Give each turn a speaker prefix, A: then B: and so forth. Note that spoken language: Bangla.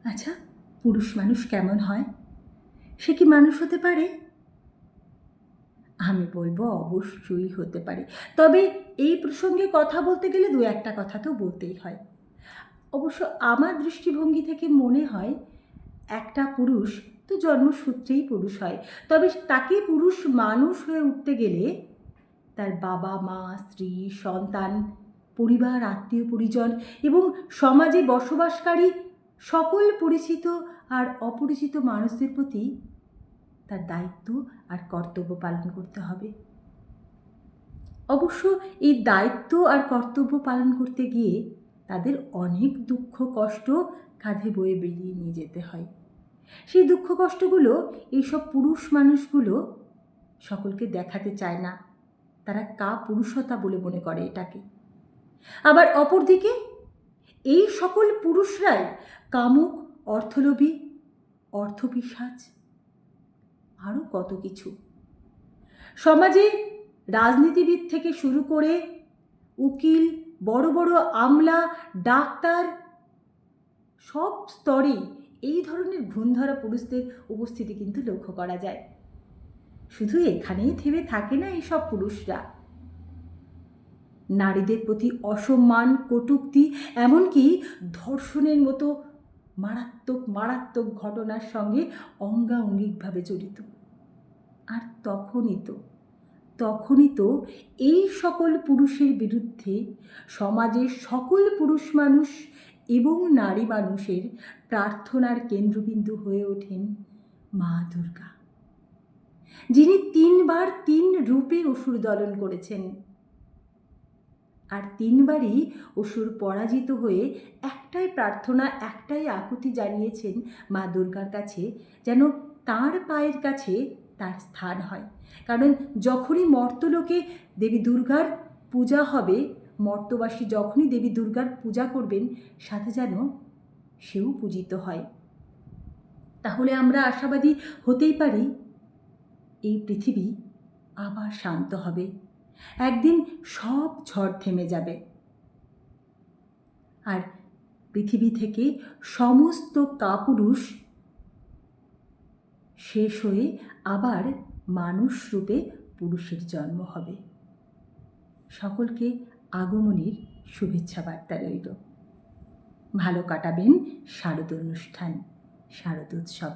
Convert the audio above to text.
A: আচ্ছা, পুরুষ মানুষ কেমন হয়? সে কি মানুষ হতে পারে? আমি বলব অবশ্যই হতে পারে। তবে এই প্রসঙ্গে কথা বলতে গেলে দু একটা কথা তো বলতেই হয়। অবশ্য আমার দৃষ্টিভঙ্গি থেকে মনে হয় একটা পুরুষ তো জন্মসূত্রেই পুরুষ হয়। তবে তাকে পুরুষ মানুষ হয়ে উঠতে গেলে তার বাবা মা, স্ত্রী, সন্তান, পরিবার, আত্মীয় পরিজন এবং সমাজে বসবাসকারী সকল পরিচিত আর অপরিচিত মানুষদের প্রতি তার দায়িত্ব আর কর্তব্য পালন করতে হবে। অবশ্য এই দায়িত্ব আর কর্তব্য পালন করতে গিয়ে তাদের অনেক দুঃখ কষ্ট কাঁধে বয়ে বেরিয়ে নিয়ে যেতে হয়। সেই দুঃখ কষ্টগুলো এইসব পুরুষ মানুষগুলো সকলকে দেখাতে চায় না। তারা কাপুরুষতা বলে মনে করে এটাকে। আবার অপরদিকে এই সকল পুরুষরাই কামুক, অর্থলোভী, অর্থপিশাচ, আরও কত কিছু। সমাজে রাজনীতিবিদ থেকে শুরু করে উকিল, বড় বড় আমলা, ডাক্তার, সব স্তরেই এই ধরনের ঘুণধরা পুরুষদের উপস্থিতি কিন্তু লক্ষ্য করা যায়। শুধু এখানেই থেমে থাকে না এইসব পুরুষরা। নারীদের প্রতি অসম্মান, কটূক্তি, এমনকি ধর্ষণের মতো মারাত্মক মারাত্মক ঘটনার সঙ্গে অঙ্গাঙ্গিকভাবে জড়িত। আর তখনই তো এই সকল পুরুষের বিরুদ্ধে সমাজের সকল পুরুষ মানুষ এবং নারী মানুষের প্রার্থনার কেন্দ্রবিন্দু হয়ে ওঠেন মা দুর্গা, যিনি ৩ বার ৩ রূপে অসুর দলন করেছেন। আর ৩ বারই অসুর পরাজিত হয়ে একটাই প্রার্থনা, একটাই আকুতি জানিয়েছেন মা দুর্গার কাছে, যেন তাঁর পায়ের কাছে তার স্থান হয়। কারণ যখনই মর্তলোকে দেবী দুর্গার পূজা হবে, মর্তবাসী যখনই দেবী দুর্গার পূজা করবেন, সাথে যেন সেও পূজিত হয়। তাহলে আমরা আশাবাদী হতেই পারি এই পৃথিবী আবার শান্ত হবে, একদিন সব ঝড় থেমে যাবে, আর পৃথিবী থেকে সমস্ত কাপুরুষ শেষ হয়ে আবার মানুষ রূপে পুরুষের জন্ম হবে। সকলকে আগমনীর শুভেচ্ছা বার্তা রইল। ভালো কাটাবেন শারদ অনুষ্ঠান, শারদোৎসব।